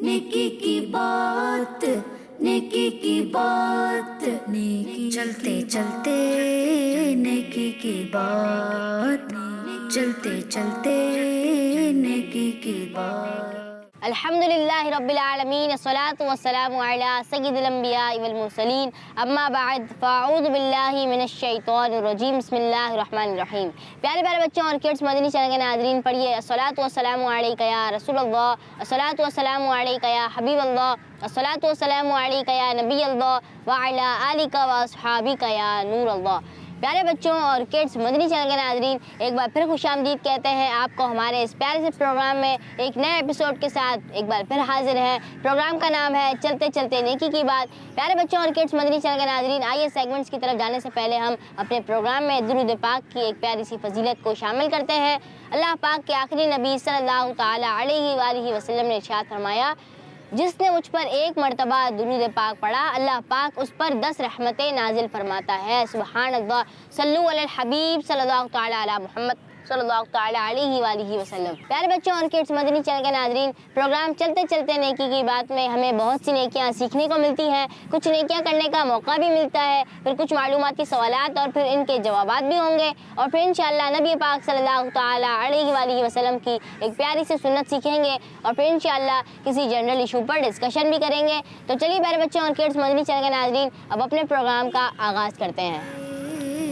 नेकी की बात, नेकी की बात, नेकी चलते चलते नेकी की बात, चलते चलते नेकी की बात। अल्हम्दुलिल्लाहि रब्बिल आलमीन, अस्सलातु वस्सलामु अला सय्यिदिल अंबियाइ वल मुरसलीन, अम्मा बाद, फ़अऊज़ु बिल्लाहि मिनश शैतानिर रजीम, बिस्मिल्लाहिर रहमानिर रहीम। प्यारे प्यारे बच्चों और किड्स मदनी चैनल के नाज़रीन, पढ़िए अस्सलातु वस्सलामु अलैका या रसूलल्लाह, अस्सलातु वस्सलामु अलैका या हबीबल्लाह, अस्सलातु वस्सलामु अलैका या नबीयल्लाह व अला आलिका व अस्हाबिका या नूरल्लाह। प्यारे बच्चों और किड्स मदनी चैनल के नाज़रीन, एक बार फिर खुशामदीद कहते हैं आपको हमारे इस प्यारे से प्रोग्राम में एक नए एपिसोड के साथ एक बार फिर हाजिर है। प्रोग्राम का नाम है चलते चलते नेकी की बात। प्यारे बच्चों और किड्स मदनी चैनल के नाज़रीन, आइए सेगमेंट्स की तरफ जाने से पहले हम अपने प्रोग्राम में दुरूद पाक की एक प्यारी सी फजीलत को शामिल करते हैं। अल्लाह पाक के आखिरी नबी सल्लल्लाहु ताला अलैहि वसल्लम ने इरशाद फरमाया, जिसने मुझ पर एक मरतबा दुरूद पाक पढ़ा, अल्लाह पाक उस पर 10 रहमतें नाजिल फरमाता है। सुबहान अल्लाह, सल्लु अलल हबीब सल्लल्लाहु ताला अला मुहम्मद सल्लल्लाहु ताला अलैहि वसल्लम। प्यारे बच्चों और किड्स मदनी चैनल के नाज़रीन, प्रोग्राम चलते चलते नेकी की बात में हमें बहुत सी नेकियां सीखने को मिलती हैं, कुछ नेकियां करने का मौका भी मिलता है, फिर कुछ मालूमाती सवालात और फिर इनके जवाबात भी होंगे, और फिर इंशाअल्लाह नबी पाक सल्लल्लाहु ताला अलैहि वसल्लम की एक प्यारी सी सुन्नत सीखेंगे, और फिर इंशाअल्लाह किसी जनरल इशू पर डिस्कशन भी करेंगे। तो चलिए प्यारे बच्चों और किड्स मदनी चैनल के नाज़रीन, अब अपने प्रोग्राम का आगाज़ करते हैं।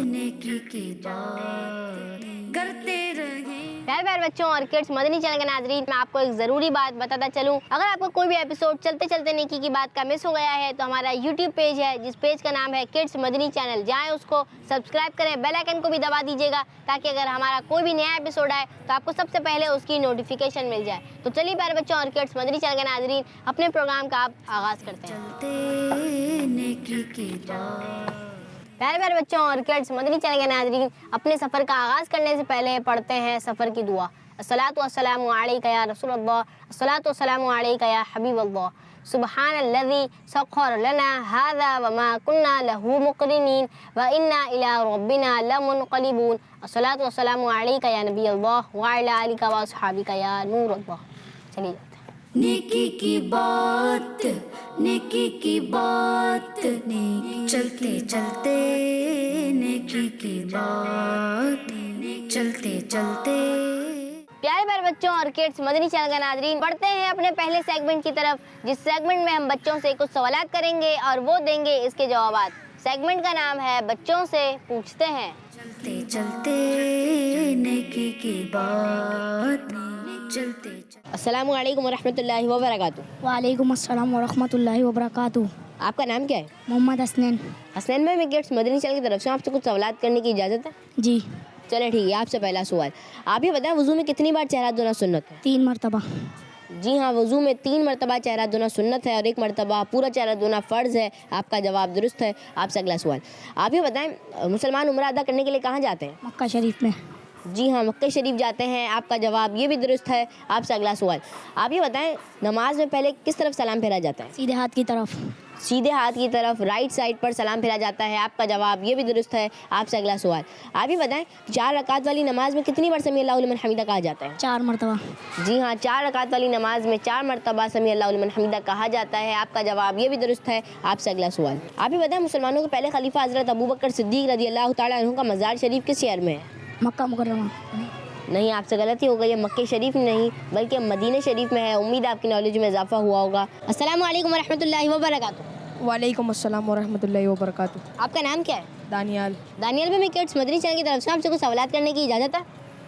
नेकी की बात करते रहे। प्यारे प्यारे बच्चों और किड्स मदनी चैनल के नाज़रीन, मैं आपको एक ज़रूरी बात बताता चलूं, अगर आपको कोई भी एपिसोड चलते चलते नेकी की बात का मिस हो गया है तो हमारा यूट्यूब पेज है, जिस पेज का नाम है किड्स मदनी चैनल, जाएं उसको सब्सक्राइब करें, बेल आइकन को भी दबा दीजिएगा, ताकि अगर हमारा कोई भी नया एपिसोड आए तो आपको सबसे पहले उसकी नोटिफिकेशन मिल जाए। तो चलिए प्यारे बच्चों और किड्स मदनी चैनल के नाज़रीन, अपने प्रोग्राम का आप आगाज़ करते हैं। चलते नेकी की बात। प्यारे प्यारे बच्चों और किड्स मदनी चैनल के नाज़रीन, अपने सफ़र का आगाज़ करने से पहले पढ़ते हैं सफ़र की दुआ। अस्सलातु वस्सलामु अलैका या रसूलल्लाह, अस्सलातु वस्सलामु अलैका या हबीबल्लाह, सुब्हानल्लज़ी सख़्ख़र लना हाज़ा व मा कुन्ना लहू मुक़रिनीन व इन्ना इला रब्बिना लमुनक़लिबून, अस्सलातु वस्सलामु अलैका या नबीयल्लाह व अला आलिका व अस्हाबिका या नूरल्लाह। चलिए नेकी की बात, नेकी की बात, नेकी चलते चलते नेकी की बात, चलते चलते। प्यारे प्यारे बच्चों और किड्स मदनी चैनल का नाज़रीन, पढ़ते हैं अपने पहले सेगमेंट की तरफ, जिस सेगमेंट में हम बच्चों से कुछ सवालात करेंगे और वो देंगे इसके जवाबात। सेगमेंट का नाम है बच्चों से पूछते हैं। चलते चलते नेकी की बात, चलते चलते। अस्सलामु अलैकुम वरहमतुल्लाहि वबरकातुहू। वालेकुम अस्सलाम वरहमतुल्लाहि वबरकातुहू। आपका नाम क्या है? मोहम्मद हसनैन। हसनैन भाई, मैं किड्स मदनी चैनल की तरफ से आपसे कुछ सवालात करने की इजाज़त है? जी। चले ठीक है, आपसे पहला सवाल, आप ये बताएं वज़ू में कितनी बार चेहरा धोना सुन्नत है? 3 मरतबा। जी हाँ, वज़ू में 3 मरतबा चेहरा धोना सुन्नत है और 1 मरतबा पूरा चेहरा धोना फ़र्ज़ है। आपका जवाब दुरुस्त है। आपसे अगला सवाल, आप ये बताएं मुसलमान उम्रा अदा करने के लिए कहाँ जाते हैं? मक्का शरीफ में। जी हाँ, मक्का शरीफ जाते हैं। आपका जवाब ये भी दुरुस्त है। आपसे अगला सवाल, आप ये बताएं नमाज में पहले किस तरफ सलाम फेरा जाता है? सीधे हाथ की तरफ। सीधे हाथ की तरफ, राइट साइड पर सलाम फेरा जाता है। आपका जवाब ये भी दुरुस्त है। आपसे अगला सवाल, आप ये बताएं 4 रकात वाली नमाज में कितनी बार समी अल्लाहु लिमन हमीदा कहा जाता है? 4 मरतबा। जी हाँ, 4 रकात वाली नमाज में 4 मरतबा समी अल्लाहु लिमन हमीदा कहा जाता है। आपका जवाब ये भी दुरुस्त है। आपसे अगला सवाल, आप ये बताएं मुसलमानों के पहले खलीफा हज़रत अबू बकर सिद्दीक़ रज़ी अल्लाह तआला अन्हु का मज़ार शरीफ किस शहर में है? मक्का मुकर्रमा। नहीं, आपसे गलती हो गई है, मक्के शरीफ में नहीं बल्कि मदीने शरीफ में है। उम्मीद है आपकी नॉलेज में इजाफा हुआ होगा। अस्सलामु अलैकुम वरहमतुल्लाहि वबरकातुहू। वालेकुम अस्सलाम वरहमतुल्लाहि वबरकातुहू। आपका नाम क्या है? दानियाल। दानियल भाई, मैं किड्स मदनी चैनल की तरफ से आपसे कुछ सवालात करने की इजाज़त है?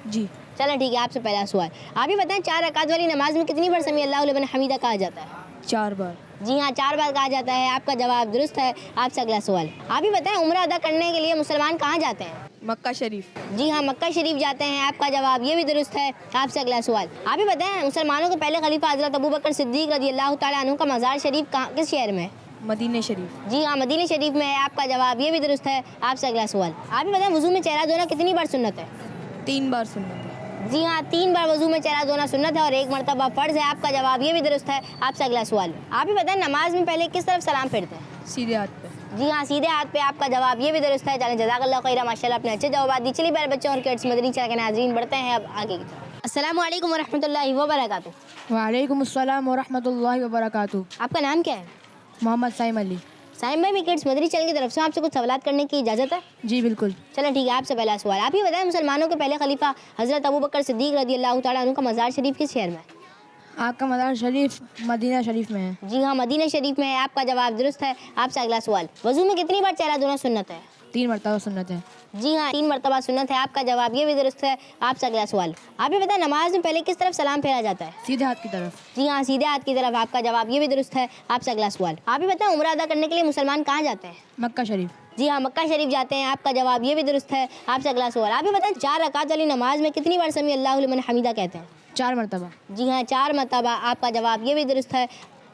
जी। चलो ठीक है, आपसे पहला सवाल, आप ये बताएं 4 रकात वाली नमाज में कितनी बार समी अल्लाहु लिमन हमीदा कहा जाता है? 4 बार। जी हाँ, 4 बार कहा जाता है। आपका जवाब दुरुस्त है। आपसे अगला सवाल, आप ये बताएं उम्रा अदा करने के लिए मुसलमान कहाँ जाते हैं? मक्का शरीफ। जी हाँ, मक्का शरीफ जाते हैं। आपका जवाब ये भी दुरुस्त है। आपसे अगला सवाल, आप ये बताएं मुसलमानों के पहले खलीफा हज़रत अबू बकर सिद्दीक़ रज़ी अल्लाह तआला अन्हु का मज़ार शरीफ कहाँ किस शहर में है? मदीने शरीफ। जी हाँ, मदीने शरीफ में है। आपका जवाब ये भी दुरुस्त है। आपसे अगला सवाल, आप ये बताएं वज़ू में चेहरा धोना कितनी बार सुन्नत है? 3 बार सुन्नत है। जी हाँ, 3 बार वज़ू में चेहरा धोना सुन्नत है और 1 मरतबा फ़र्ज़ है। आपका जवाब ये भी दुरुस्त है। आपसे अगला सवाल, आप ये बताएं नमाज में पहले किस तरफ सलाम फेरते हैं? सीधे हाथ पे। जी हाँ, सीधे हाथ पे। आपका जवाब ये भी दुरुस्त है। चलें, जज़ाकल्लाह खैरा, माशाल्लाह, आपने अच्छे जवाब दिए। चलिए प्यारे बच्चों और किड्स मदनी चैनल के नाज़रीन, बढ़ते हैं अब आगे की तरफ। السلام علیکم ورحمۃ اللہ وبرکاتہ. وعلیکم السلام ورحمۃ اللہ وبرکاتہ. آپ کا نام کیا ہے؟ محمد سائم علی. سائم بھائی، میں کڈس مدنی چینل کی طرف سے آپ سے کچھ سوالات کرنے کی اجازت ہے؟ جی بالکل. چلیں ٹھیک ہے. آپ سے پہلا سوال، آپ یہ بتائیں مسلمانوں کے پہلے خلیفہ حضرت ابوبکر صدیق رضی اللہ تعالیٰ عنہ کا مزار شریف کس شہر میں ہے؟ آپ کا مزار شریف مدینہ شریف میں ہے. جی ہاں، مدینہ شریف میں ہے. آپ کا جواب درست ہے. آپ سے اگلا سوال، وضو میں کتنی بار چہرہ دھونا سنت ہے؟ 3 مرتبہ سنت ہے. جی ہاں، 3 مرتبہ سنت ہے. آپ کا جواب یہ بھی درست ہے. آپ سے اگلا سوال، آپ یہ بتائیں نماز میں پہلے کس طرف سلام پھیرا جاتا ہے؟ سیدھے ہاتھ کی طرف. جی ہاں، سیدھے ہاتھ کی طرف. آپ کا جواب یہ بھی درست ہے. آپ سے اگلا سوال، آپ یہ بتائیں عمرہ ادا کرنے کے لیے مسلمان کہاں جاتے ہیں؟ مکہ شریف. جی ہاں، مکہ شریف جاتے ہیں. آپ کا جواب یہ بھی درست ہے. آپ سے اگلا سوال، آپ یہ بتائیں 4 رکعت والی نماز میں کتنی بار سمیع اللہ لمن حمیدہ کہتے ہیں؟ 4 مرتبہ. جی ہاں، 4 مرتبہ. آپ کا جواب یہ بھی درست ہے.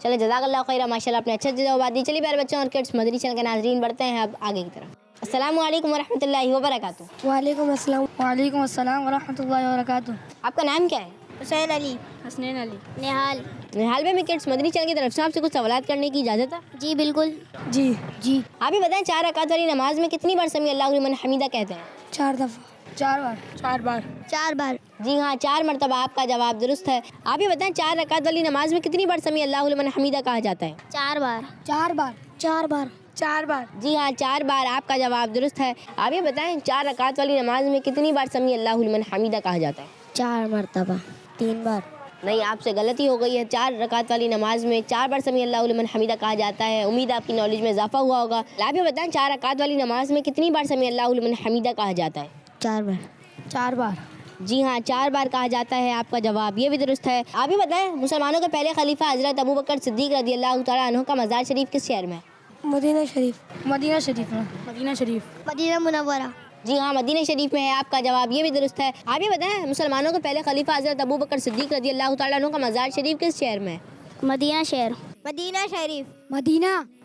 چلیں جزاک اللہ خیر، ماشاء اللہ آپ نے اچھا جواب دی. چلیے پیارے بچوں اور کڈس مدنی چینل کے ناظرین، بڑھتے ہیں اب آگے کی طرف. السلام علیکم ورحمۃ اللہ وبرکاتہ. وعلیکم السلام. وعلیکم السلام ورحمۃ اللہ وبرکاتہ. آپ کا نام کیا ہے؟ حسین علی. حسنین علی. نہال. نہال بھائی، میں کڈس مدنی چینل کی طرف سے آپ سے کچھ سوالات کرنے کی اجازت ہے؟ جی بالکل. جی. جی. آپ یہ بتائیں 4 رکعت والی نماز میں کتنی بار سمیع اللہ لمن حمیدہ کہتے ہیں؟ 4 دفعہ. 4 بار. 4 بار. 4 بار. جی ہاں، 4 مرتبہ. آپ کا جواب درست ہے. آپ یہ بتائیں 4 رکعت والی نماز میں کتنی بار سمیع اللہ لمن حمیدہ کہا جاتا ہے؟ 4 بار. 4 بار. 4 بار. 4 بار. جی ہاں، 4 بار. آپ کا جواب درست ہے. آپ یہ بتائیں 4 رکعت والی نماز میں کتنی بار سمیع اللہ لمن حمیدہ کہا جاتا ہے؟ 4 مرتبہ. 3 بار. نہیں، آپ سے غلطی ہو گئی ہے. 4 رکعت والی نماز میں 4 بار سمیع اللہ لمن حمیدہ کہا جاتا ہے. امید ہے آپ کی نالج میں اضافہ ہوا ہوگا. آپ یہ بتائیں 4 رکعت والی نماز میں کتنی بار سمیع اللہ لمن حمیدہ کہا جاتا ہے؟ 4 بار. 4 بار. جی ہاں، 4 بار کہا جاتا ہے. آپ کا جواب یہ بھی درست ہے. آپ یہ بتائیں مسلمانوں کے پہلے خلیفہ حضرت ابوبکر صدیق رضی اللہ تعالیٰ عنہ کا مزار شریف کس شہر میں ہے؟ مدینہ شریف. مدینہ شریف میں. مدینہ شریف. مدینہ منورہ. جی ہاں، مدینہ شریف میں ہے. آپ کا جواب یہ بھی درست ہے. آپ یہ بتائیں مسلمانوں کے پہلے خلیفہ حضرت ابوبکر صدیق رضی اللہ تعالیٰ عنہ کا مزار شریف کس شہر میں ہے؟ مدینہ شہر. مدینہ شریف.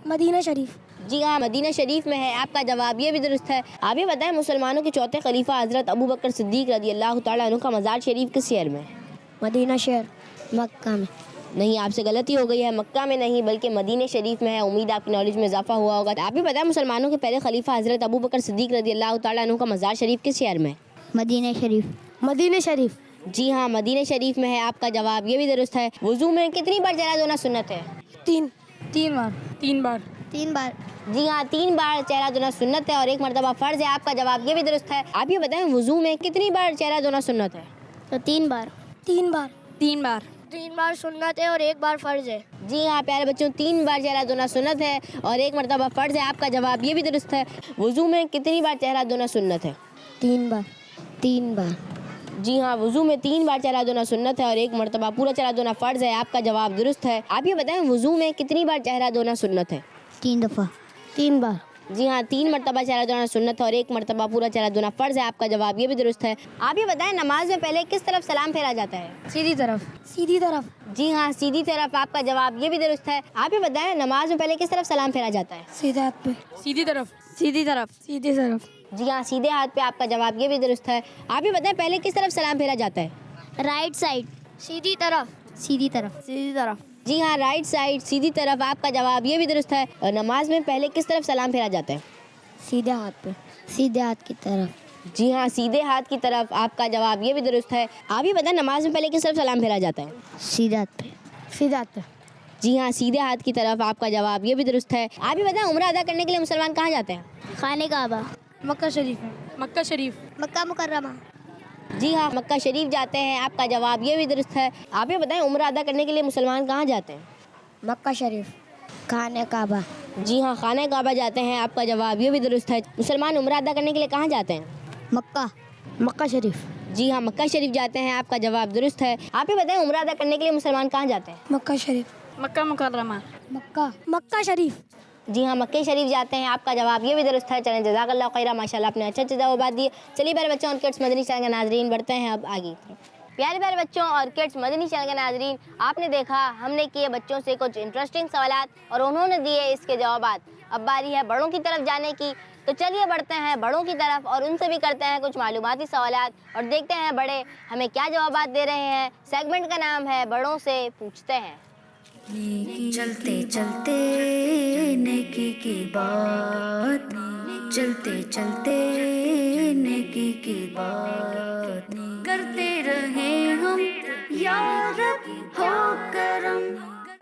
مدینہ شریف. جی ہاں، مدینہ شریف میں ہے. آپ کا جواب یہ بھی درست ہے. آپ یہ بتائیں مسلمانوں کے چوتھے خلیفہ حضرت ابوبکر صدیق رضی اللہ تعالیٰ عنہ کا مزار شریف کس شہر میں ہے؟ مدینہ شہر. مکہ میں. نہیں، آپ سے غلطی ہو گئی ہے. مکہ میں نہیں بلکہ مدینہ شریف میں ہے. امید آپ کی نالج میں اضافہ ہوا ہوگا. آپ بھی بتائیں مسلمانوں کے پہلے خلیفہ حضرت ابوبکر صدیق رضی اللہ تعالیٰ عنہ کا مزار شریف کس شہر میں ہے؟ مدینہ شریف. مدینہ شریف. جی ہاں، مدینہ شریف میں ہے. آپ کا جواب یہ بھی درست ہے. وضو میں کتنی بار چہرہ دھونا سنت ہے؟ 3 بار. 3 بار. 3 بار. جی ہاں، 3 بار چہرہ دھونا سنت ہے اور 1 مرتبہ فرض ہے. آپ کا جواب یہ بھی درست ہے. آپ یہ بتائیں وضو میں کتنی بار چہرہ دھونا سنت ہے؟ تو 3 بار. 3 بار. 3 بار. 3 بار سنت ہے اور 1 بار فرض ہے. جی ہاں پیارے بچوں، 3 بار چہرہ دھونا سنت ہے اور 1 مرتبہ فرض ہے. آپ کا جواب یہ بھی درست ہے. وضو میں کتنی بار چہرہ دھونا سنت ہے؟ 3 بار. 3 بار. جی ہاں، وضو میں 3 بار چہرہ دھونا سنت ہے اور 1 مرتبہ پورا چہرہ دھونا فرض ہے. آپ کا جواب درست ہے. آپ یہ بتائیں وضو میں کتنی بار چہرہ دھونا سنت ہے؟ 3 دفعہ. 3 بار. جی ہاں، 3 مرتبہ چہرہ دھونا سنت ہے اور 1 مرتبہ پورا چہرہ دھونا فرض ہے. آپ کا جواب یہ بھی درست ہے. آپ یہ بتائیں نماز میں پہلے کس طرف سلام پھیرا جاتا ہے؟ سیدھی طرف. سیدھی طرف. جی ہاں، سیدھی طرف. آپ کا جواب یہ بھی درست ہے. آپ یہ بتائیں نماز میں پہلے کس طرف سلام پھیرا جاتا ہے؟ سیدھے ہاتھ پہ. سیدھی طرف. سیدھی طرف. سیدھی طرف. جی ہاں، سیدھے ہاتھ پہ. آپ کا جواب یہ بھی درست ہے. آپ یہ بتائیں پہلے کس طرف سلام پھیرا جاتا ہے؟ Right side. سیدھی طرف. سیدھی طرف. سیدھی طرف. جی ہاں، رائٹ سائڈ، سیدھی طرف. آپ کا جواب یہ بھی درست ہے. اور نماز میں پہلے کس طرف سلام پھیرا جاتا ہے؟ سیدھے ہاتھ پہ. سیدھے ہاتھ کی طرف. جی ہاں، سیدھے ہاتھ کی طرف. آپ کا جواب یہ بھی درست ہے. آپ یہ بتائیں نماز میں پہلے کس طرف سلام پھیرا جاتا ہے؟ سیدھے ہاتھ پہ. سیدھے ہاتھ پہ. جی ہاں، سیدھے ہاتھ کی طرف. آپ کا جواب یہ بھی درست ہے. آپ یہ بتائیں عمرہ ادا کرنے کے لیے مسلمان کہاں جاتے ہیں؟ خانہ کعبہ. مکہ شریف میں. مکہ شریف. مکہ مکرمہ. جی ہاں، مکہ شریف جاتے ہیں. آپ کا جواب یہ بھی درست ہے. آپ یہ بتائیں عمرہ ادا کرنے کے لیے مسلمان کہاں جاتے ہیں؟ مکہ شریف. خانہ کعبہ. جی ہاں، خانہ کعبہ جاتے ہیں. آپ کا جواب یہ بھی درست ہے. مسلمان عمرہ ادا کرنے کے لیے کہاں جاتے ہیں؟ مکہ. مکہ شریف. جی ہاں، مکہ شریف جاتے ہیں. آپ کا جواب درست ہے. آپ یہ بتائیں عمرہ ادا کرنے کے لیے مسلمان کہاں جاتے ہیں؟ مکہ شریف. مکہ مکرمہ. مکہ. مکہ شریف. جی ہاں، مکہ شریف جاتے ہیں. آپ کا جواب یہ بھی درست ہے. چلیں جزاک اللہ خیرہ، ماشاء اللہ آپ نے اچھا جوابات دیے. چلیے پیارے بچوں اور کڈس مدنی چینل کے ناظرین، بڑھتے ہیں اب آگے. پیارے پیارے بچوں اور کڈس مدنی چینل کے ناظرین، آپ نے دیکھا ہم نے کیے بچوں سے کچھ انٹرسٹنگ سوالات اور انہوں نے دیے اس کے جوابات. اب باری ہے بڑوں کی طرف جانے کی، تو چلیے بڑھتے ہیں بڑوں کی طرف اور ان سے بھی کرتے ہیں کچھ معلوماتی سوالات اور دیکھتے ہیں بڑے ہمیں کیا جوابات دے رہے ہیں. سیگمنٹ کا نام ہے بڑوں سے پوچھتے ہیں. چلتے چلتے نیکی کی بات، چلتے چلتے نیکی کی بات کرتے رہیں या रब हो करम।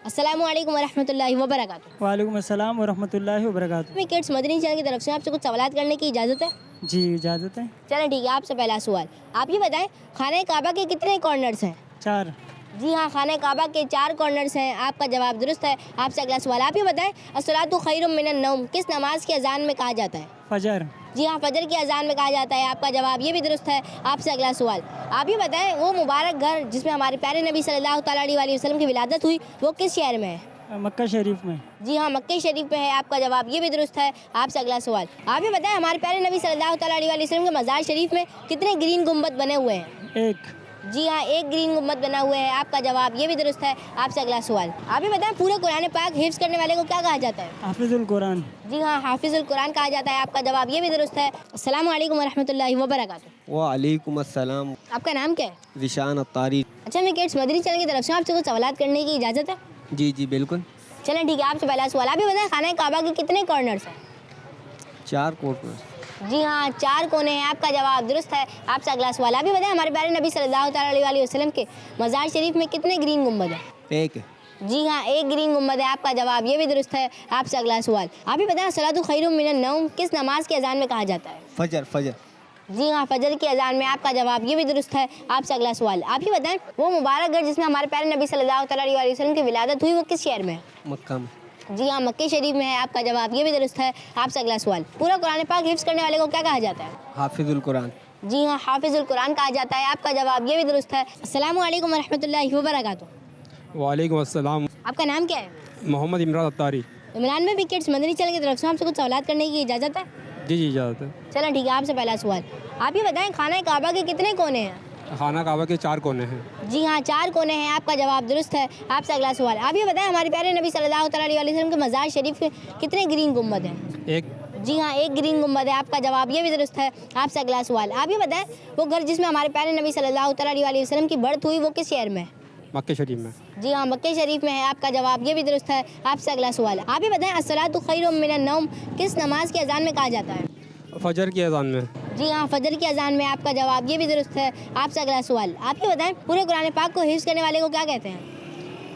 अस्सलामु अलैकुम वरहमतुल्लाहि वबरकातुहू। वालेकुम अस्सलाम वरहमतुल्लाहि वबरकातुहू। में किड्स मदनी चैनल की तरफ से आपसे कुछ सवालात करने की इजाज़त है? जी इजाज़त है। चलें ठीक है, आपसे पहला सवाल, आप ये बताएं खाने काबा के कितने कॉर्नर्स हैं? 4। जी हाँ, खाने काबा के 4 कॉर्नर्स हैं। आपका जवाब दुरुस्त है। आपसे अगला सवाल, आप ये बताएं अस्सलातु खैरुम मिनन नौम किस नमाज की अजान में कहा जाता है? फजर। जी हाँ, फजर की अजान में कहा जाता है। आपका जवाब ये भी दुरुस्त है। आपसे अगला सवाल, आप ये बताएं वो मुबारक घर जिसमें हमारे प्यारे नबी सल्लल्लाहु अलैहि वसल्लम की विलादत हुई वो किस शहर में है? मक्का शरीफ में। जी हाँ, मक्के शरीफ में है। आपका जवाब ये भी दुरुस्त है। आपसे अगला सवाल, आप ये बताएं हमारे प्यारे नबी सल्लल्लाहु अलैहि वसल्लम के मज़ार शरीफ में कितने ग्रीन गुंबद बने हुए हैं? 1। जी हाँ, 1 ग्रीन गुंबद बना हुआ है। आपका जवाब ये भी दुरुस्त है। आपसे अगला सवाल, आप ये बताएं पूरे कुरान पाक हिफ्ज़ करने वाले को क्या कहा जाता है? हाफिजुल कुरान। जी हाँ, हाफिजुल कुरान कहा जाता है। आपका जवाब ये भी दुरुस्त है। अस्सलामु अलैकुम वरहमतुल्लाहि वबरकातुहू। वालेकुम अस्सलाम। आपका नाम क्या है? ज़ीशान अत्तारी। अच्छा, मैं किड्स मदनी चैनल की तरफ से आपसे कुछ सवालात करने की इजाज़त है? जी जी बिल्कुल। चलें ठीक है, आपसे पहला सवाल, आप ये बताएं खाना काबा के कितने कॉर्नर्स हैं? 4 कॉर्नर। जी हाँ, 4 कोने हैं। आपका जवाब दुरुस्त है। आपसे अगला सवाल, आप ये बताएं हमारे प्यारे नबी सल्लल्लाहु अलैहि वसल्लम के मज़ार शरीफ में कितने ग्रीन गुंबद हैं? 1। जी हाँ, 1 ग्रीन गुंबद है। आपका जवाब ये भी दुरुस्त है। आपसे अगला सवाल, आप ये बताएं सलातु खैरुम मिनन नौम किस नमाज की अजान में कहा जाता है? फजर। फजर। जी हाँ, फजर की अजान में। आपका जवाब ये भी दुरुस्त है। आपसे अगला सवाल, आप ये बताएं वो मुबारक घर जिसमें हमारे प्यारे नबी सल्लल्लाहु अलैहि वसल्लम की विलादत हुई वो किस शहर में है? मक्का में। जी हाँ, मक्के शरीफ में है। आपका जवाब ये भी दुरुस्त है। आपसे अगला सवाल, पूरा कुरान पाक हिफ्ज़ करने वाले को क्या कहा जाता है? हाफिजुल कुरान। जी हाँ, हाफिजुल कुरान कहा जाता है। आपका जवाब ये भी दुरुस्त है। अस्सलामु अलैकुम वरहमतुल्लाहि वबरकातुहू। वालेकुम अस्सलाम। आपका नाम क्या है? मोहम्मद इमरान अत्तारी। इमरान में भी किड्स मदनी चैनल की तरफ से आपसे कुछ सवालात करने की इजाज़त है? जी जी इजाज़त है। चलो ठीक है, आपसे पहला सवाल, आप ये बताएं खाना काबा के कितने कोने हैं? खाना काबा के 4 कोने हैं। जी हाँ, 4 कोने हैं। आपका जवाब दुरुस्त है। आपसे अगला सवाल, आप ये बताएं हमारे प्यारे नबी सल्लल्लाहु अलैहि वसल्लम के मज़ार शरीफ के कितने ग्रीन गुंबद हैं? 1। जी हाँ, 1 ग्रीन गुंबद है। आपका जवाब ये भी दुरुस्त है। आपसे अगला सवाल, आप ये बताएं वो घर जिसमें हमारे प्यारे नबी सल्लल्लाहु अलैहि वसल्लम की बर्थ हुई वो किस शहर में है? मक्के शरीफ में। जी हाँ, मक्के शरीफ में है। आपका जवाब ये भी दुरुस्त है। आपसे अगला सवाल, आप ये बताएं अस्सलातु खैरुम मिनन नौम किस नमाज की अजान में कहा जाता है? फजर की अजान में। जी हाँ, फजर की अजान में। आपका जवाब ये भी दुरुस्त है। आपसे अगला सवाल, आप ये बताएं पूरे कुरान पाक को हिफ्ज़ करने वाले को क्या कहते हैं?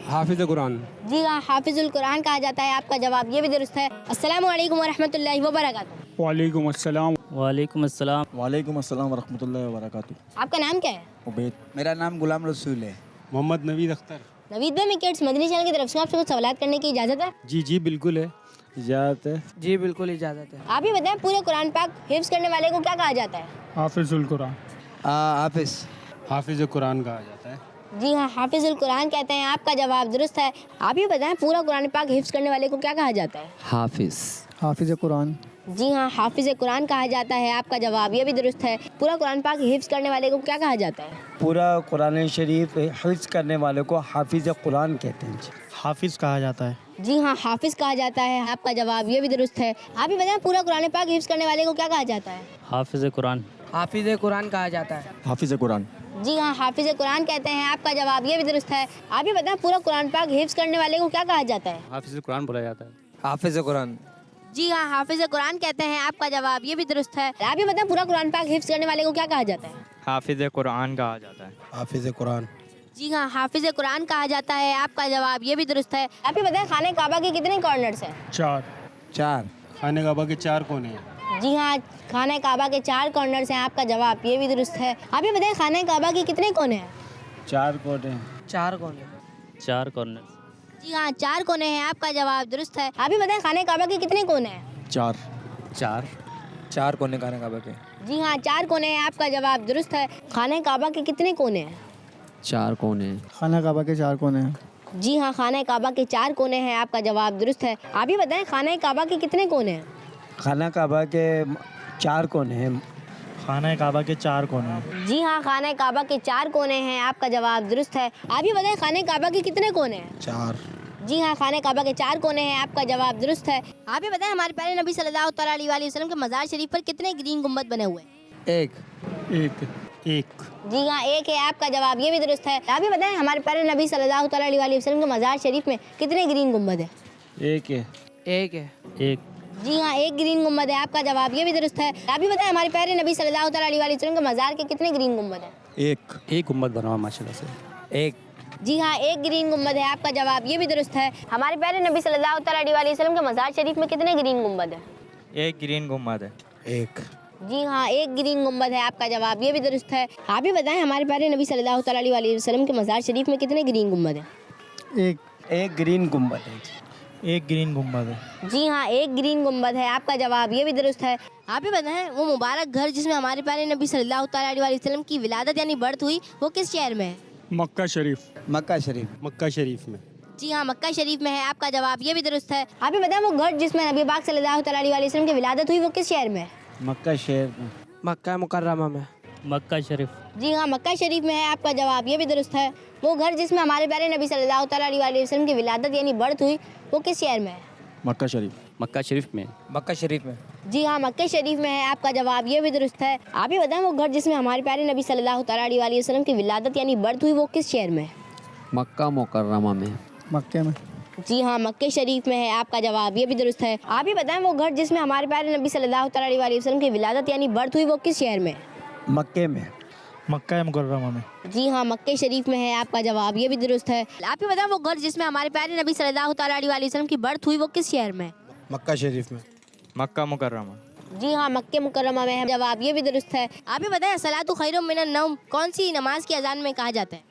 हाफिज कुरान। जी हाँ, हाफिजुल कुरान कहा जाता है। आपका जवाब ये भी दुरुस्त है। अस्सलामु अलैकुम वरहमतुल्लाहि वबरकातुहू। वालेकुम अस्सलाम। वालेकुम अस्सलाम। वालेकुम अस्सलाम वरहमतुल्लाहि वबरकातुहू। आपका नाम क्या है? उबैद। मेरा नाम गुलाम रसूल है। मोहम्मद नवीद अख्तर। नवीद भाई, मैं किड्स मदनी चैनल की तरफ से आपसे कुछ सवालात करने की इजाज़त है? जी जी बिल्कुल है, इजाज़त है। जी बिल्कुल इजाज़त है। आप ये बताएं पूरे कुरान पाक हिफ्ज़ करने वाले को क्या कहा जाता है? हाफिजुल कुरान। हाफिज। हाफिज कुरान कहा जाता है। जी हाँ, हाफिजुल कुरान कहते हैं। आपका जवाब दुरुस्त है। आप ये बताएं पूरा कुरान पाक हिफ्ज़ करने वाले को क्या कहा जाता है? हाफिज। हाफिज कुरान। जी हाँ, हाफिज कुरान कहा जाता है। आपका जवाब ये भी दुरुस्त है। पूरा कुरान पाक हिफ्ज़ करने वाले को क्या कहा जाता है? पूरा कुरान शरीफ हिफ्ज़ करने वाले को हाफिज कुरान कहते हैं। हाफिज कहा जाता है। जी हाँ, हाफिज कहा जाता है। आपका जवाब ये भी दुरुस्त है। आप ये बताएं पूरा कुरान पाक हिफ्ज़ करने वाले को क्या कहा जाता है? हाफिज कुरान। हाफिज कुरान कहा जाता है। हाफिज कुरान। जी हाँ, हाफिज कुरान कहते हैं। आपका जवाब ये भी दुरुस्त है। आप ये बताएं पूरा कुरान पाक हिफ्ज़ करने वाले को क्या कहा जाता है? हाफिज कुरान बोला जाता है। हाफिज कुरान। जी हाँ, हाफिज कुरान कहते हैं। आपका जवाब ये भी दुरुस्त है। आप ये बताएं पूरा कुरान पाक हिफ्ज़ करने वाले को क्या कहा जाता है? हाफिज कुरान कहा जाता है। हाफिज कुरान। जी हाँ, हाफिज कुरान कहा जाता है। आपका जवाब ये भी दुरुस्त है। आप ये बताएं खाने काबा के कितने कॉर्नर्स हैं? 4। 4। खाने काबा के 4 कोने हैं। जी हाँ, खाने काबा के 4 कॉर्नर्स हैं। आपका जवाब ये भी दुरुस्त है। आप ये बताएं खाने काबा के कितने कोने हैं? 4 कोने। 4 कोने। 4 कॉर्नर। जी हाँ, 4 कोने हैं। आपका जवाब दुरुस्त है। आप ये बताएं खाने काबा के कितने कोने हैं? 4। 4 कोने खाने काबा के। जी हाँ, 4 कोने हैं। आपका जवाब दुरुस्त है। खाने काबा के कितने कोने हैं? 4 कोने। खाना काबा के 4 कोने हैं। जी हाँ, खाने काबा के 4 कोने हैं। आपका जवाब दुरुस्त है। आप ये बताएं खाने काबा के कितने कोने हैं? खाना काबा के 4 कोने हैं। खाना काबा के 4 कोने हैं। जी हाँ, खाने काबा के 4 कोने हैं। आपका जवाब दुरुस्त है। आप ये बताएं खाने काबा के कितने कोने हैं? 4। जी हाँ, खाने काबा के 4 कोने हैं। आपका जवाब दुरुस्त है। आप ये बताएं हमारे प्यारे नबी सल्लल्लाहु अलैहि वसल्लम के मज़ार शरीफ पर कितने ग्रीन गुंबद बने हुए हैं? 1। एक। जी हाँ, 1 है। आपका जवाब ये भी दुरुस्त है। आप ये बताएं हमारे प्यारे नबी सल्लल्लाहु अलैहि वसल्लम के मज़ार शरीफ में कितने ग्रीन गुंबद है? 1 है। 1 है। एक। जी हाँ, 1 ग्रीन गुंबद है। आपका जवाब ये भी दुरुस्त है। आप ये बताएं हमारे प्यारे नबी सल्लल्लाहु अलैहि वसल्लम के मज़ार के कितने ग्रीन गुंबद है? 1। एक गुम्बद बना हुआ माशाल्लाह से। एक जी हाँ, एक ग्रीन गुम्बद है आपका जवाब, ये भी दुरुस्त है। हमारे प्यारे नबी सल्लल्लाहु अलैहि वसल्लम के मज़ार शरीफ में कितने ग्रीन गुम्बद है? एक ग्रीन गुम्बद है। एक जी हाँ, एक ग्रीन गुम्बद है आपका जवाब, ये भी दुरुस्त है। आप ही बताएं हमारे प्यारे नबी सल्लल्लाहु अलैहि वसल्लम के मज़ार शरीफ में कितने ग्रीन गुम्बद है? एक ग्रीन गुम्बद है। एक ग्रीन गुम्बद है। जी हाँ, एक ग्रीन गुम्बद है आपका जवाब, ये भी दुरुस्त है। आप ही बताएं वो मुबारक घर जिसमें हमारे प्यारे नबी सल्लल्लाहु अलैहि वसल्लम की विलादत यानी बर्थ हुई, वो किस शहर में है? मक्का शरीफ। मक्का शरीफ। मक्का शरीफ में। जी हाँ, मक्का शरीफ में है आपका जवाब, ये भी दुरुस्त है। आप ही बताएं वो घर जिसमें नबी पाक सल्लल्लाहु अलैहि वसल्लम की विलादत हुई, वो किस शहर में है? मक्का शहर में। मक्का मुकर्रमा में। मक्का शरीफ। जी हाँ, मक्का शरीफ में है आपका जवाब, ये भी दुरुस्त है। वो घर जिसमें हमारे प्यारे नबी सल्लल्लाहु अलैहि वसल्लम की विलादत यानी बर्थ हुई, वो किस शहर में है? मक्का शरीफ। मक्का शरीफ में। मक्का शरीफ में। जी हाँ, मक्का शरीफ में है आपका जवाब, ये भी दुरुस्त है। आप ही बताएं वो घर जिसमें हमारे प्यारे नबी सल्लल्लाहु अलैहि वसल्लम की विलादत यानी बर्थ हुई, वो किस शहर में है? मक्का मुकर्रमा में। मक्के में। जी हाँ, मक्के शरीफ में है आपका जवाब, ये भी दुरुस्त है। आप ही बताएं वो घर जिसमें हमारे प्यारे नबी सल्लल्लाहु अलैहि वसल्लम की विलादत यानी बर्थ हुई, वो किस शहर में है? मक्के में। मक्का मुकर्रमा में। जी हाँ, मक्के शरीफ में है आपका जवाब, ये भी दुरुस्त है। आप ही बताएं वो घर जिसमें हमारे प्यारे नबी सल्लल्लाहु अलैहि वसल्लम की बर्थ हुई, वो किस शहर में है? मक्का शरीफ में। मक्का मुकर्रमा। जी हाँ, मक्के मुकर्रमा में है जवाब, ये भी दुरुस्त है। आप ही बताएं सलातु खैरुम मिनन नौम कौन सी नमाज की अजान में कहा जाता है?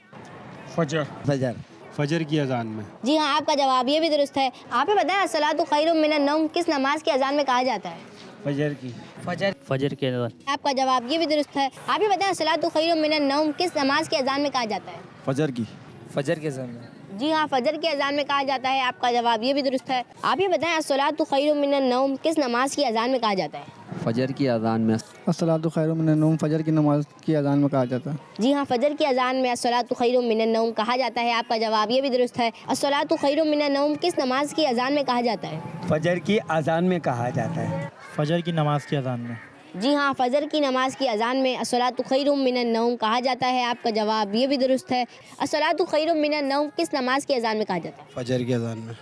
फजर। फजर। फजर की अजान में। जी हाँ, आपका जवाब ये भी दुरुस्त है। आप ही बताएं सलातु खैरुम मिनन नौम किस नमाज की अजान में कहा जाता है? फजर की। फजर के अजान। आपका जवाब ये भी दुरुस्त है। आप ही बताएं सलातु खैरुम मिनन नौम किस नमाज की अजान में कहा जाता है? फजर की। फजर के अजान में। जी हाँ, फजर की अजान में कहा जाता है आपका जवाब, ये भी दुरुस्त है। आप ही बताएं सलातु खैरुम मिनन नौम किस नमाज की अजान में कहा जाता है? फजर की अजान में। अस्सलातु खैरुम मिनन नौम फजर की नमाज की अजान में कहा जाता है। जी हाँ, फजर की अजान में अस्सलातु खैरुम मिनन नौम कहा जाता है आपका जवाब, ये भी दुरुस्त है। अस्सलातु खैरुम मिनन नौम किस नमाज की अजान में कहा जाता है? फजर की अजान में कहा जाता है। फजर की नमाज की अजान में। जी हाँ, फजर की नमाज की अजान में अस्सलातु खैरुम मिनन नौम कहा जाता है आपका जवाब, ये भी दुरुस्त है। अस्सलातु खैरुम मिनन नौम किस नमाज की अजान में कहा जाता है? फजर की अजान में।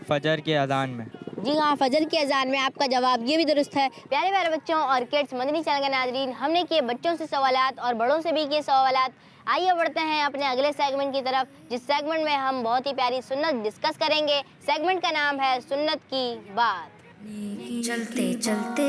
फजर के अजान में। जी हाँ, फजर की अजान में आपका जवाब, ये भी दुरुस्त है। प्यारे प्यारे बच्चों और किड्स मदनी चैनल के नाजरीन, हमने किए बच्चों से सवालात और बड़ों से भी किए सवालात। आइए बढ़ते हैं अपने अगले सेगमेंट की तरफ, जिस सेगमेंट में हम बहुत ही प्यारी सुन्नत डिस्कस करेंगे। सेगमेंट का नाम है सुन्नत की बात। चलते चलते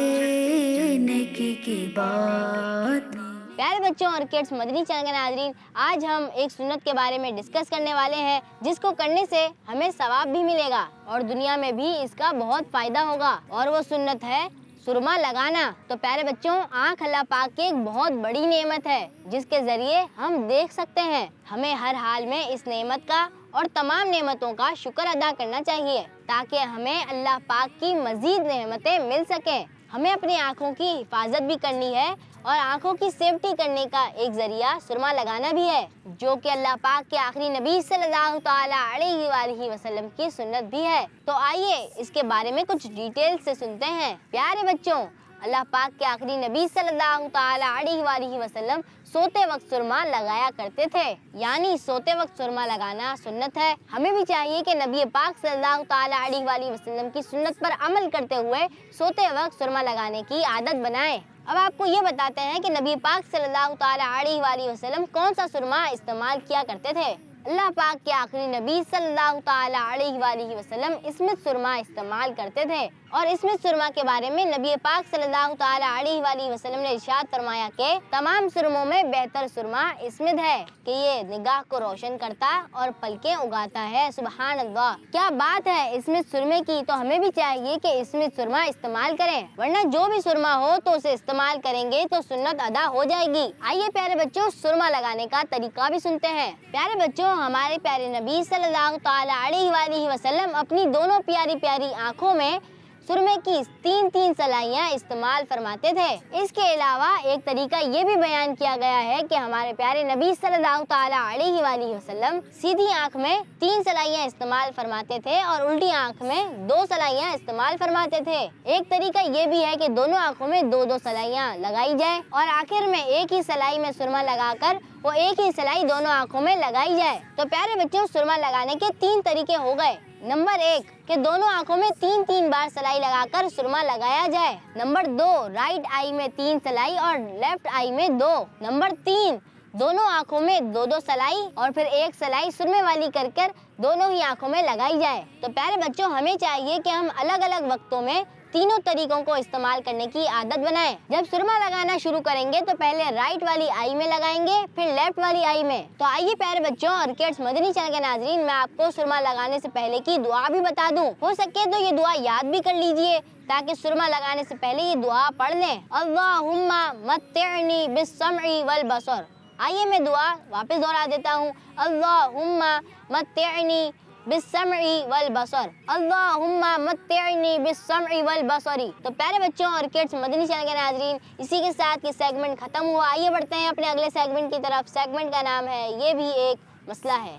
नेकी की बात। प्यारे बच्चों और किड्स मदनी चैनल के नाजरीन, आज हम एक सुन्नत के बारे में डिस्कस करने वाले हैं, जिसको करने से हमें सवाब भी मिलेगा और दुनिया में भी इसका बहुत फ़ायदा होगा। और वो सुन्नत है सुरमा लगाना। तो प्यारे बच्चों, आँख अल्लाह पाक की एक बहुत बड़ी नेमत है, जिसके ज़रिए हम देख सकते हैं। हमें हर हाल में इस नेमत का और तमाम नेमतों का शुक्र अदा करना चाहिए, ताकि हमें अल्लाह पाक की मज़ीद नेमतें मिल सकें। हमें अपनी आँखों की हिफाजत भी करनी है और आँखों की सेफ्टी करने का एक ज़रिया सुरमा लगाना भी है, जो कि अल्लाह पाक के आखिरी नबी सल्लल्लाहु ताला अलैहि वसल्लम की सुन्नत भी है। तो आइए इसके बारे में कुछ डिटेल से सुनते हैं। प्यारे बच्चों, अल्लाह पाक के आखिरी नबी सल्लल्लाहु ताला अलैहि वसल्लम सोते वक्त सुरमा लगाया करते थे, यानी सोते वक्त सुरमा लगाना सुन्नत है। हमें भी चाहिए कि नबी पाक सल्लल्लाहु ताला अलैहि वसल्लम की सुन्नत पर अमल करते हुए सोते वक्त सुरमा लगाने की आदत बनाएं। अब आपको ये बताते हैं कि नबी पाक सल्लल्लाहु ताला अलैहि वसल्लम कौन सा सुरमा इस्तेमाल किया करते थे। अल्लाह पाक के आखिरी नबी सल्लल्लाहु ताला अलैहि वसल्लम इसमित सुरमा इस्तेमाल करते थे, और इसमित सुरमा के बारे में नबी पाक सल्लल्लाहु ताला अलैहि वसल्लम ने इरशाद फरमाया कि तमाम सुरमों में बेहतर सुरमा इसमित है कि ये निगाह को रोशन करता और पलकें उगाता है। सुबहान अल्लाह, क्या बात है इसमित सुरमे की। तो हमें भी चाहिए कि इसमित सुरमा इस्तेमाल करें, वरना जो भी सुरमा हो तो उसे इस्तेमाल करेंगे तो सुन्नत अदा हो जाएगी। आइए प्यारे बच्चों, सुरमा लगाने का तरीका भी सुनते हैं। प्यारे बच्चों, हमारे प्यारे नबी सल्लल्लाहु ताला अलैहि वसल्लम अपनी दोनों प्यारी प्यारी आँखों में सुरमे की 3-3 सलाइयाँ इस्तेमाल फरमाते थे। इसके अलावा एक तरीका ये भी बयान किया गया है कि हमारे प्यारे नबी सल्लल्लाहु ताला अलैहि वसल्लम सीधी आँख में 3 सलाइयाँ इस्तेमाल फरमाते थे और उल्टी आँख में 2 सलाइयाँ इस्तेमाल फरमाते थे। एक तरीका ये भी है कि दोनों आँखों में 2-2 सलाइयाँ लगाई जाए और आखिर में एक ही सलाई में सुरमा लगाकर वो एक ही सलाई दोनों आँखों में लगाई जाए। तो प्यारे बच्चों, सुरमा लगाने के 3 तरीके हो गए। नंबर 1 कि दोनों आँखों में 3-3 बार सलाई लगाकर सुरमा लगाया जाए। नंबर 2, राइट आई में 3 सलाई और लेफ्ट आई में 2। नंबर 3, दोनों आंखों में दो दो सलाई और फिर एक सलाई सुरमे वाली कर कर दोनों ही आंखों में लगाई जाए। तो प्यारे बच्चों, हमें चाहिए कि हम अलग अलग वक्तों में तीनों तरीकों को इस्तेमाल करने की आदत बनाएं। जब सुरमा लगाना शुरू करेंगे तो पहले राइट वाली आई में लगाएंगे, फिर लेफ्ट वाली आई में। तो आइए प्यारे बच्चों और किड्स मदनी चैनल के नाजरीन, मैं आपको सुरमा लगाने से पहले की दुआ भी बता दूं। हो सके तो ये दुआ याद भी कर लीजिए ताकि सुरमा लगाने से पहले ये दुआ पढ़ लें। अल्लाहुम्मा मत्तिअनी बिस्समई वल बसर। आइए मैं दुआ वापस दोहरा देता हूँ। अल्लाहुम्मा मत्तिअनी बिस्समई वल बसर, अल्लाहुम्मा मत्तिअनी बिस्समई वल बसरी। तो प्यारे बच्चों और किड्स मदनी चैनल के नाजरीन, इसी के साथ ये सेगमेंट खत्म हुआ। आइए बढ़ते हैं अपने अगले सेगमेंट की तरफ। सेगमेंट का नाम है ये भी एक मसला है।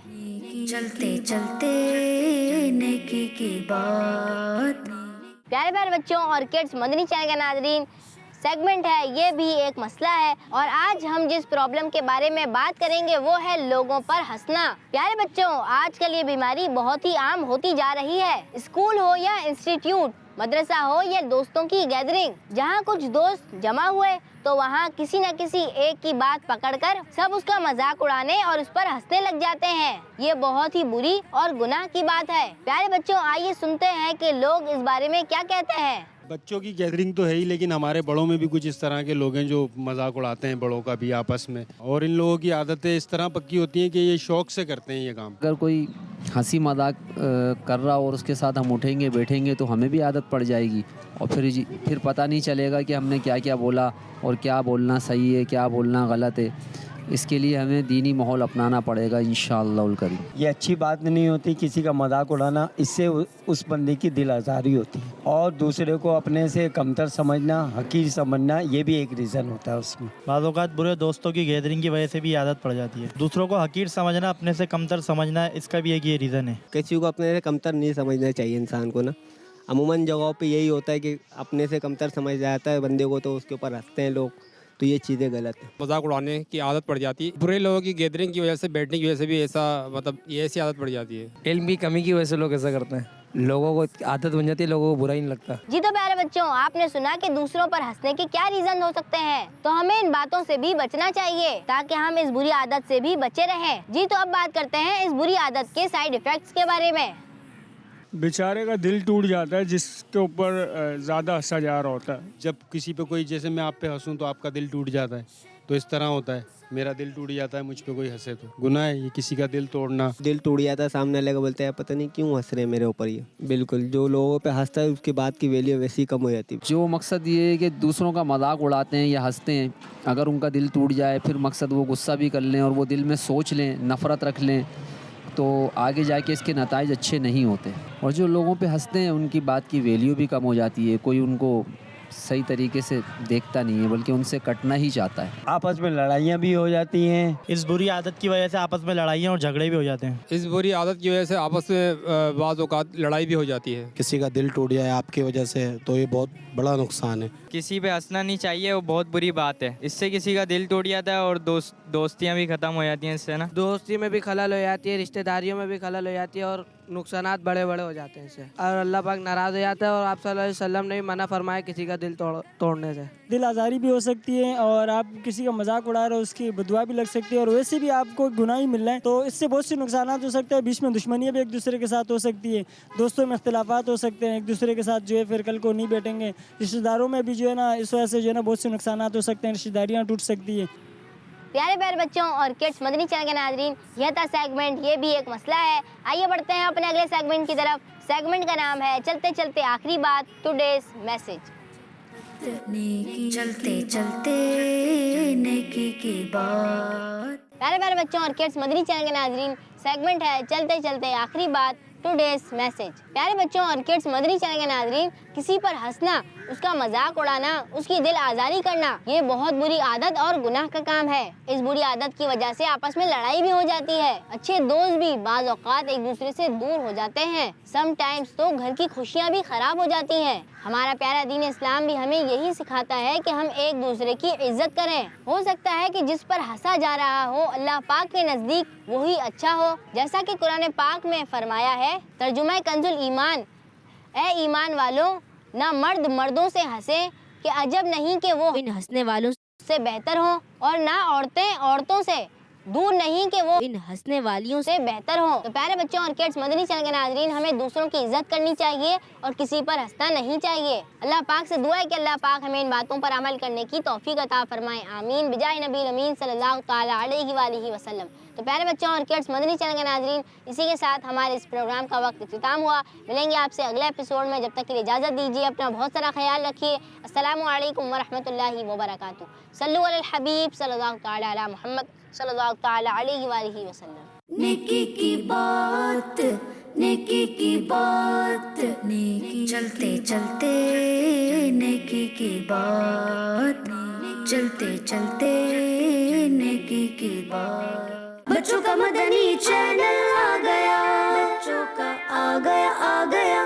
चलते चलते नेकी की बात। प्यारे प्यारे बच्चों और किड्स मदनी चैनल के नाजरीन, सेगमेंट है ये भी एक मसला है और आज हम जिस प्रॉब्लम के बारे में बात करेंगे वो है लोगों पर हंसना। प्यारे बच्चों, आजकल ये बीमारी बहुत ही आम होती जा रही है। स्कूल हो या इंस्टीट्यूट, मदरसा हो या दोस्तों की गैदरिंग, जहाँ कुछ दोस्त जमा हुए तो वहाँ किसी न किसी एक की बात पकड़कर सब उसका मजाक उड़ाने और उस पर हंसने लग जाते हैं। ये बहुत ही बुरी और गुनाह की बात है। प्यारे बच्चों, आइए सुनते हैं कि लोग इस बारे में क्या कहते हैं। बच्चों की गैदरिंग तो है ही, लेकिन हमारे बड़ों में भी कुछ इस तरह के लोग हैं जो मजाक उड़ाते हैं बड़ों का भी आपस में, और इन लोगों की आदतें इस तरह पक्की होती हैं कि ये शौक से करते हैं ये काम। अगर कोई हंसी मजाक कर रहा और उसके साथ हम उठेंगे बैठेंगे तो हमें भी आदत पड़ जाएगी और फिर पता नहीं चलेगा कि हमने क्या क्या बोला और क्या बोलना सही है क्या बोलना गलत है। इसके लिए हमें दीनी माहौल अपनाना पड़ेगा इंशाअल्लाह करीम। ये अच्छी बात नहीं होती किसी का मजाक उड़ाना, इससे उस बंदे की दिल आज़ारी होती है और दूसरे को अपने से कमतर समझना, हकीर समझना, ये भी एक रीज़न होता है उसमें। बाज़ औक़ात बुरे दोस्तों की गैदरिंग की वजह से भी आदत पड़ जाती है। दूसरों को हकीर समझना, अपने से कमतर समझना, इसका भी एक ये रीज़न है। किसी को अपने से कमतर नहीं समझना चाहिए इंसान को ना। अमूमन जगहों पे यही होता है कि अपने से कमतर समझ जाता है बंदे को तो उसके ऊपर हंसते हैं लोग, तो ये चीज़ें गलत है। मजाक उड़ाने की आदत पड़ जाती है। बुरे लोगों की गैदरिंग की वजह से, बैठने की वजह से भी ऐसा ये ऐसी आदत पड़ जाती है। इल्म की कमी की वजह से लोग ऐसा करते हैं। लोगों को आदत बन जाती है, लोगों को बुरा ही नहीं लगता। जी तो प्यारे बच्चों, आपने सुना कि दूसरों पर हंसने के क्या रीजन हो सकते हैं, तो हमें इन बातों से भी बचना चाहिए ताकि हम इस बुरी आदत से भी बचे रहें। जी तो अब बात करते हैं इस बुरी आदत के साइड इफेक्ट्स के बारे में। बेचारे का दिल टूट जाता है जिसके ऊपर ज़्यादा हंसा जा रहा होता है। जब किसी पे कोई, जैसे मैं आप पे हंसूं तो आपका दिल टूट जाता है, तो इस तरह होता है। मेरा दिल टूट जाता है मुझ पे कोई हंसे तो गुनाह है ये किसी का दिल तोड़ना। दिल टूट जाता है, सामने वाले को बोलते हैं पता नहीं क्यों हंस रहे हैं मेरे ऊपर ये। बिल्कुल, जो लोगों पे हंसता है उसकी बात की वैल्यू वैसी कम हो जाती है। जो मकसद ये है कि दूसरों का मजाक उड़ाते हैं या हंसते हैं, अगर उनका दिल टूट जाए फिर मकसद वो गुस्सा भी कर लें और वो दिल में सोच लें, नफ़रत रख लें, तो आगे जाके इसके नताइज अच्छे नहीं होते। और जो लोगों पे हंसते हैं उनकी बात की वैल्यू भी कम हो जाती है। कोई उनको सही तरीके से देखता नहीं है बल्कि उनसे कटना ही चाहता है। आपस में लड़ाइयाँ भी हो जाती हैं। इस बुरी आदत की वजह से आपस में लड़ाइयाँ और झगड़े भी हो जाते हैं। इस बुरी आदत की वजह से आपस में बाज़ औक़ात लड़ाई भी हो जाती है। किसी का दिल टूट जाए आपकी वजह से तो ये बहुत बड़ा नुकसान है। किसी पे हंसना नहीं चाहिए, वो बहुत बुरी बात है। इससे किसी का दिल टूट जाता है और दोस्तियाँ भी ख़त्म हो जाती हैं इससे ना। दोस्ती में भी खलल हो जाती है, रिश्तेदारियों में भी खलल हो जाती है और नुकसानात बड़े बड़े हो जाते हैं इससे, और अल्लाह पाक नाराज़ हो जाता है। और आप सल्लल्लाहु अलैहि वसल्लम ने भी मना फरमाया किसी का दिल तोड़ने से। दिल आज़ारी भी हो सकती है और आप किसी का मजाक उड़ा रहे हो उसकी बदुआ भी लग सकती है और वैसे भी आपको गुनाह ही मिल रहा है, तो इससे बहुत से नुकसान हो सकते हैं। बीच में दुश्मनियाँ भी एक दूसरे के साथ हो सकती है, दोस्तों में इख्तिलाफात हो सकते हैं, एक दूसरे के साथ जो है फिर कल को नहीं बैठेंगे। रिश्तेदारों में भी जो है ना इस वजह से जो है ना बहुत से नुकसान हो सकते हैं, रिश्तेदारियाँ टूट सकती है। प्यारे प्यारे बच्चों और किड्स मदनी चैनल के नाजरीन, यह था सेगमेंट ये भी एक मसला है। आइए बढ़ते हैं अपने अगले सेगमेंट की तरफ। सेगमेंट का नाम है चलते चलते आखिरी बात, टुडेज मैसेज। चलते चलते नेकी की बात। प्यारे प्यारे बच्चों और किड्स मदनी चैनल के नाजरीन, सेगमेंट है चलते चलते आखिरी बात, टुडेज मैसेज। प्यारे बच्चों और किड्स मदनी चैनल के नाजरीन, किसी पर हंसना, उसका मजाक उड़ाना, उसकी दिल आज़ारी करना, ये बहुत बुरी आदत और गुनाह का काम है। इस बुरी आदत की वजह से आपस में लड़ाई भी हो जाती है। अच्छे दोस्त भी बाज़ औक़ात एक दूसरे से दूर हो जाते हैं। समटाइम्स तो घर की खुशियाँ भी खराब हो जाती हैं। हमारा प्यारा दीन इस्लाम भी हमें यही सिखाता है कि हम एक दूसरे की इज्जत करें। हो सकता है कि जिस पर हंसा जा रहा हो अल्लाह पाक के नज़दीक वही अच्छा हो, जैसा कि कुरान पाक में फरमाया है, तर्जुमा कंजुल ईमान, ए ईमान वालों, ना मर्द मर्दों से हंसे कि अजब नहीं कि वो इन हंसने वालों से बेहतर हो और ना औरतें औरतों से दूर नहीं कि वो इन हंसने वालियों से बेहतर हो। तो प्यारे बच्चों और किड्स, मदनी चैनल के नाज़रीन, हमें दूसरों की इज्जत करनी चाहिए और किसी पर हंसना नहीं चाहिए। अल्लाह पाक से दुआ है कि अल्लाह पाक हमें इन बातों पर अमल करने की तौफीक अता फरमाए, आमीन बिजाय नबी अमीन सल्लल्लाहु ताला अलैहि वालिहि वसल्लम। तो प्यारे बच्चों और किड्स, मदनी चैनल के नाज़रीन, इसी के साथ हमारे इस प्रोग्राम का वक्त इख्तिताम हुआ। मिलेंगे आपसे अगले एपिसोड में, जब तक के लिए इजाज़त दीजिए। अपना बहुत सारा ख्याल रखिए। अस्सलामु अलैकुम वरहमतुल्लाहि वबरकातुहू। सल्लु अलल हबीब सल्लल्लाहु ताला अला मुहम्मद सल्लल्लाहु ताला अलैहि वालिहि वसल्लम। नेकी की बात, नेकी की बात, नेकी चलते चलते नेकी की बात, चलते चलते नेकी की बात। बच्चों का मदनी चैनल आ गया, बच्चों का आ गया